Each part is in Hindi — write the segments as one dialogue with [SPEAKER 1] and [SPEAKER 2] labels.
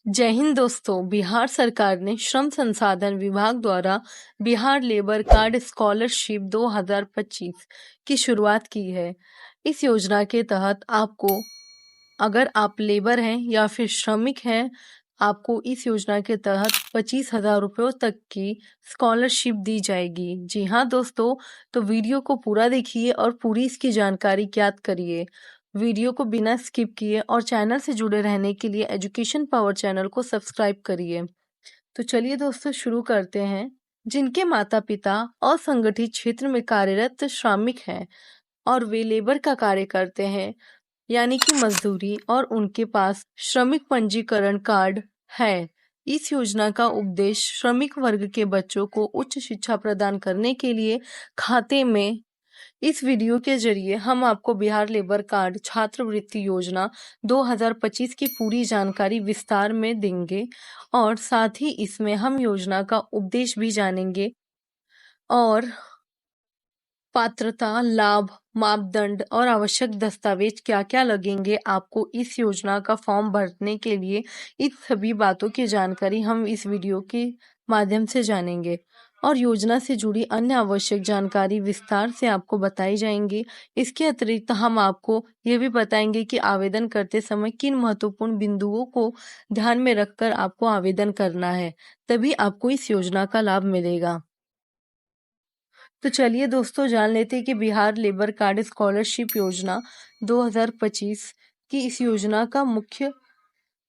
[SPEAKER 1] जय हिंद दोस्तों। बिहार सरकार ने श्रम संसाधन विभाग द्वारा बिहार लेबर कार्ड स्कॉलरशिप 2025 की शुरुआत की है। इस योजना के तहत आपको, अगर आप लेबर हैं या फिर श्रमिक हैं, आपको इस योजना के तहत 25,000 रुपयों तक की स्कॉलरशिप दी जाएगी। जी हाँ दोस्तों, तो वीडियो को पूरा देखिए और पूरी इसकी जानकारी ज्ञात करिए। वीडियो को बिना स्किप किए और चैनल से जुड़े रहने के लिए एजुकेशन पावर चैनल को सब्सक्राइब करिए। तो चलिए दोस्तों शुरू करते हैं। जिनके माता पिता असंगठित क्षेत्र में कार्यरत श्रमिक हैं और वे लेबर का कार्य करते हैं, यानी कि मजदूरी, और उनके पास श्रमिक पंजीकरण कार्ड है। इस योजना का उद्देश्य श्रमिक वर्ग के बच्चों को उच्च शिक्षा प्रदान करने के लिए खाते में। इस वीडियो के जरिए हम आपको बिहार लेबर कार्ड छात्रवृत्ति योजना 2025 की पूरी जानकारी विस्तार में देंगे और साथ ही इसमें हम योजना का उद्देश्य भी जानेंगे और पात्रता, लाभ, मापदंड और आवश्यक दस्तावेज क्या क्या लगेंगे आपको इस योजना का फॉर्म भरने के लिए। इस सभी बातों की जानकारी हम इस वीडियो के माध्यम से जानेंगे और योजना से जुड़ी अन्य आवश्यक जानकारी विस्तार से आपको बताई जाएंगी। इसके अतिरिक्त हम आपको ये भी बताएंगे कि आवेदन करते समय किन महत्वपूर्ण बिंदुओं को ध्यान में रखकर आपको आवेदन करना है, तभी आपको इस योजना का लाभ मिलेगा। तो चलिए दोस्तों जान लेते हैं कि बिहार लेबर कार्ड स्कॉलरशिप योजना 2025 की इस योजना का मुख्य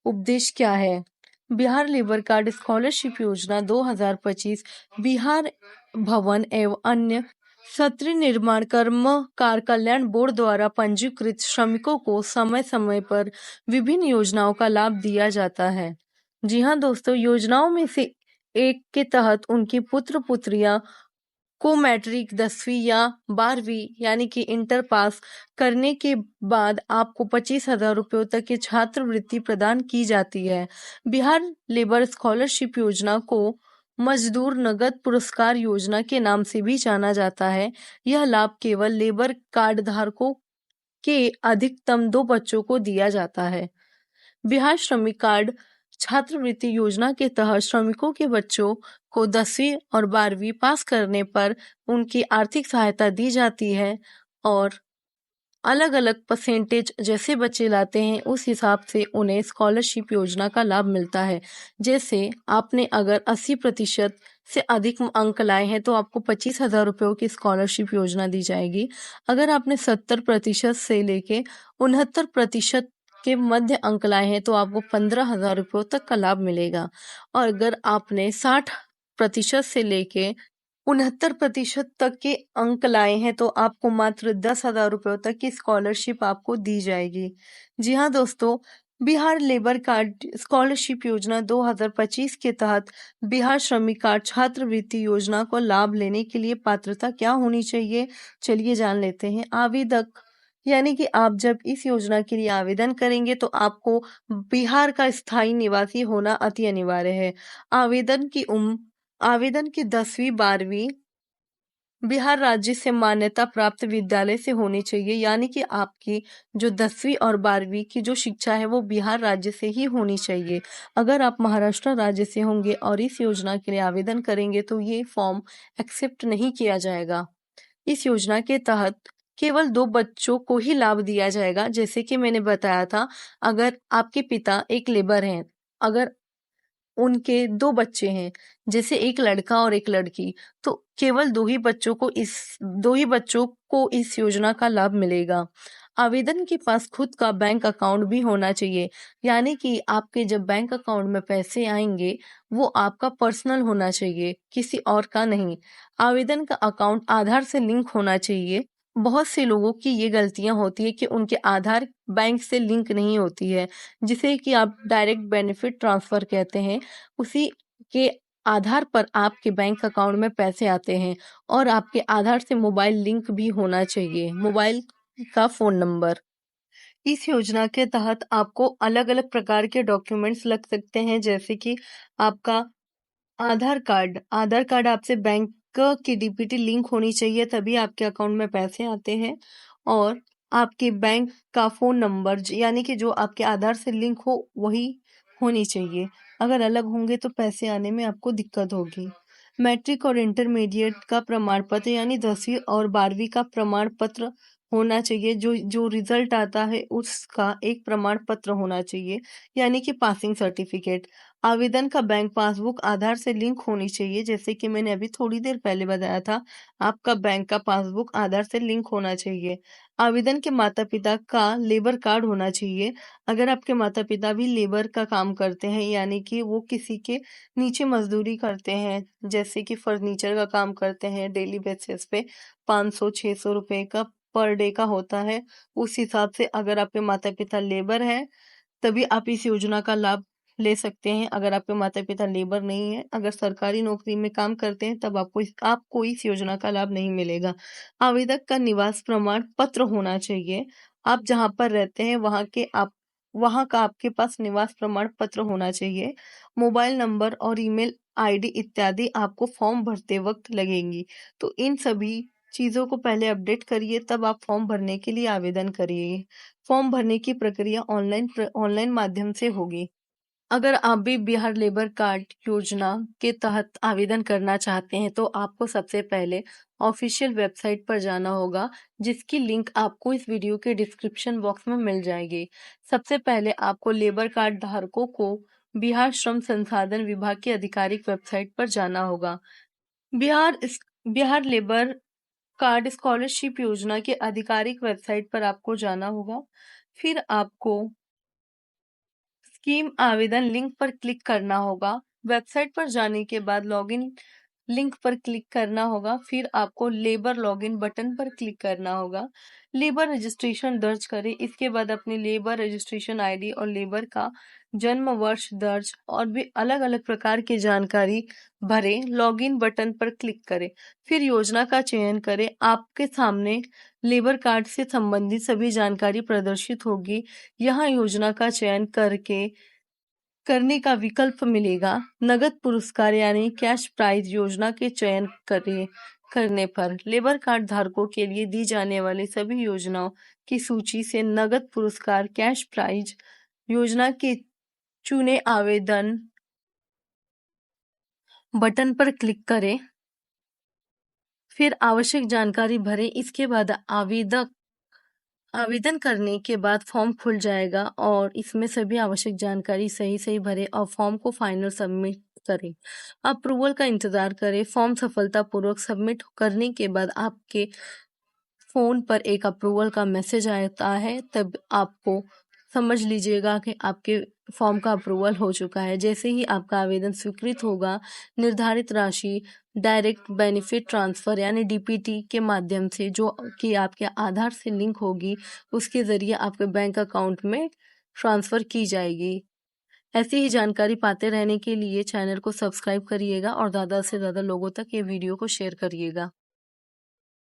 [SPEAKER 1] उद्देश्य क्या है। बिहार लेबर कार्ड स्कॉलरशिप योजना 2025 बिहार भवन एवं अन्य सत्र निर्माण कर्मकार कल्याण बोर्ड द्वारा पंजीकृत श्रमिकों को समय समय पर विभिन्न योजनाओं का लाभ दिया जाता है। जी हाँ दोस्तों, योजनाओं में से एक के तहत उनकी पुत्र पुत्रियां को मैट्रिक 10वीं या 12वीं यानी कि इंटर पास करने के बाद आपको 25,000 रुपयों तक की छात्रवृत्ति प्रदान की जाती है। बिहार लेबर स्कॉलरशिप योजना को मजदूर नगद पुरस्कार योजना के नाम से भी जाना जाता है। यह लाभ केवल लेबर कार्ड धारकों के अधिकतम 2 बच्चों को दिया जाता है। बिहार श्रमिक कार्ड छात्रवृत्ति योजना के तहत श्रमिकों के बच्चों को 10वीं और 12वीं पास करने पर उनकी आर्थिक सहायता दी जाती है और अलग अलग परसेंटेज जैसे बच्चे लाते हैं उस हिसाब से उन्हें स्कॉलरशिप योजना का लाभ मिलता है। जैसे आपने अगर 80% से अधिक अंक लाए हैं तो आपको 25,000 रुपयों की स्कॉलरशिप योजना दी जाएगी। अगर आपने 70% से लेके 69% के मध्य अंक लाए हैं तो आपको 15,000 रुपयों तक का लाभ मिलेगा। और अगर आपने 60% से लेके 69% तक के अंक लाए हैं तो आपको मात्र 10,000 रुपयों तक की स्कॉलरशिप आपको दी जाएगी। जी हाँ दोस्तों, बिहार लेबर कार्ड स्कॉलरशिप योजना 2025 के तहत बिहार श्रमिक कार्ड छात्रवृत्ति योजना को लाभ लेने के लिए पात्रता क्या होनी चाहिए, चलिए जान लेते हैं। आवेदक, यानी कि आप जब इस योजना के लिए आवेदन करेंगे तो आपको बिहार का स्थायी निवासी होना अति अनिवार्य है। आवेदन की 10वीं 12वीं बिहार राज्य से मान्यता प्राप्त विद्यालय से होनी चाहिए, यानी कि आपकी जो 10वीं और 12वीं की जो शिक्षा है वो बिहार राज्य से ही होनी चाहिए। अगर आप महाराष्ट्र राज्य से होंगे और इस योजना के लिए आवेदन करेंगे तो ये फॉर्म एक्सेप्ट नहीं किया जाएगा। इस योजना के तहत केवल 2 बच्चों को ही लाभ दिया जाएगा। जैसे कि मैंने बताया था, अगर आपके पिता एक लेबर हैं, अगर उनके 2 बच्चे हैं, जैसे एक लड़का और एक लड़की, तो केवल 2 ही बच्चों को इस योजना का लाभ मिलेगा। आवेदन के पास खुद का बैंक अकाउंट भी होना चाहिए, यानी कि आपके जब बैंक अकाउंट में पैसे आएंगे वो आपका पर्सनल होना चाहिए, किसी और का नहीं। आवेदन का अकाउंट आधार से लिंक होना चाहिए। बहुत से लोगों की ये गलतियां होती है कि उनके आधार बैंक से लिंक नहीं होती है, जिसे कि आप डायरेक्ट बेनिफिट ट्रांसफर कहते हैं। उसी के आधार पर आपके बैंक अकाउंट में पैसे आते हैं और आपके आधार से मोबाइल लिंक भी होना चाहिए, मोबाइल का फोन नंबर। इस योजना के तहत आपको अलग अलग प्रकार के डॉक्यूमेंट्स लग सकते हैं, जैसे कि आपका आधार कार्ड आपसे बैंक की डीपीटी लिंक होनी चाहिए, तभी आपके अकाउंट में पैसे आते हैं। और आपके बैंक का फोन नंबर, यानी कि जो आपके आधार से लिंक हो वही होनी चाहिए। अगर अलग होंगे तो पैसे आने में आपको दिक्कत होगी। मैट्रिक और इंटरमीडिएट का प्रमाण पत्र यानी 10वीं और 12वीं का प्रमाण पत्र होना चाहिए। जो जो रिजल्ट आता है उसका एक प्रमाण पत्र होना चाहिए, यानी कि पासिंग सर्टिफिकेट। आवेदन का बैंक पासबुक आधार से लिंक होनी चाहिए, जैसे कि मैंने अभी थोड़ी देर पहले बताया था। आपका बैंक का पासबुक आधार से लिंक होना चाहिए। आवेदन के माता पिता का लेबर कार्ड होना चाहिए। अगर आपके माता पिता भी लेबर का काम करते हैं, यानी कि वो किसी के नीचे मजदूरी करते हैं, जैसे कि फर्नीचर का काम करते हैं, डेली बेसिस पे 500-600 रुपए का पर डे का होता है। उस हिसाब से अगर आपके माता पिता लेबर हैं, तभी आप इस योजना का लाभ ले सकते हैं। अगर आपके माता पिता लेबर नहीं है, अगर सरकारी नौकरी में काम करते हैं, तब आपको इस योजना का लाभ नहीं मिलेगा। आवेदक का निवास प्रमाण पत्र होना चाहिए। आप जहाँ पर रहते हैं वहाँ का आपके पास निवास प्रमाण पत्र होना चाहिए। मोबाइल नंबर और ईमेल आईडी इत्यादि आपको फॉर्म भरते वक्त लगेंगी। तो इन सभी चीज़ों को पहले अपडेट करिए, तब आप फॉर्म भरने के लिए आवेदन करिए। फॉर्म भरने की प्रक्रिया ऑनलाइन माध्यम से होगी। अगर आप भी बिहार लेबर कार्ड योजना के तहत आवेदन करना चाहते हैं, तो आपको सबसे पहले ऑफिशियल वेबसाइट पर जाना होगा, जिसकी लिंक आपको इस वीडियो के डिस्क्रिप्शन बॉक्स में मिल जाएगी। सबसे पहले आपको लेबर कार्ड धारकों को बिहार श्रम संसाधन विभाग की आधिकारिक वेबसाइट पर जाना होगा। बिहार लेबर कार्ड स्कॉलरशिप योजना के आधिकारिक वेबसाइट पर आपको जाना होगा। फिर आपको स्कीम आवेदन लिंक पर क्लिक करना होगा। वेबसाइट पर जाने के बाद लॉगिन लिंक पर क्लिक करना होगा। फिर आपको लेबर लॉगिन बटन पर क्लिक करना होगा। लेबर रजिस्ट्रेशन दर्ज करें। इसके बाद अपनी लेबर रजिस्ट्रेशन आईडी और लेबर का जन्म वर्ष दर्ज और भी अलग अलग प्रकार की जानकारी भरें। लॉगिन बटन पर क्लिक करें। फिर योजना का चयन करें। आपके सामने लेबर कार्ड से संबंधित सभी जानकारी प्रदर्शित होगी। यहाँ योजना का चयन करने का विकल्प मिलेगा। नगद पुरस्कार यानी कैश प्राइज योजना के चयन करने पर लेबर कार्ड धारकों के लिए दी जाने वाली सभी योजनाओं की सूची से नगद पुरस्कार कैश प्राइज योजना के चुने आवेदन बटन पर क्लिक करें। फिर आवश्यक जानकारी भरें। इसके बाद आवेदन करने के बाद फॉर्म खुल जाएगा और इसमें सभी आवश्यक जानकारी सही सही भरें और फॉर्म को फाइनल सबमिट करें। अप्रूवल का इंतजार करें। फॉर्म सफलतापूर्वक सबमिट करने के बाद आपके फोन पर एक अप्रूवल का मैसेज आता है, तब आपको समझ लीजिएगा कि आपके फॉर्म का अप्रूवल हो चुका है। जैसे ही आपका आवेदन स्वीकृत होगा, निर्धारित राशि डायरेक्ट बेनिफिट ट्रांसफर यानी डीपीटी के माध्यम से, जो कि आपके आधार से लिंक होगी, उसके जरिए आपके बैंक अकाउंट में ट्रांसफर की जाएगी। ऐसी ही जानकारी पाते रहने के लिए चैनल को सब्सक्राइब करिएगा और ज़्यादा से ज़्यादा लोगों तक ये वीडियो को शेयर करिएगा।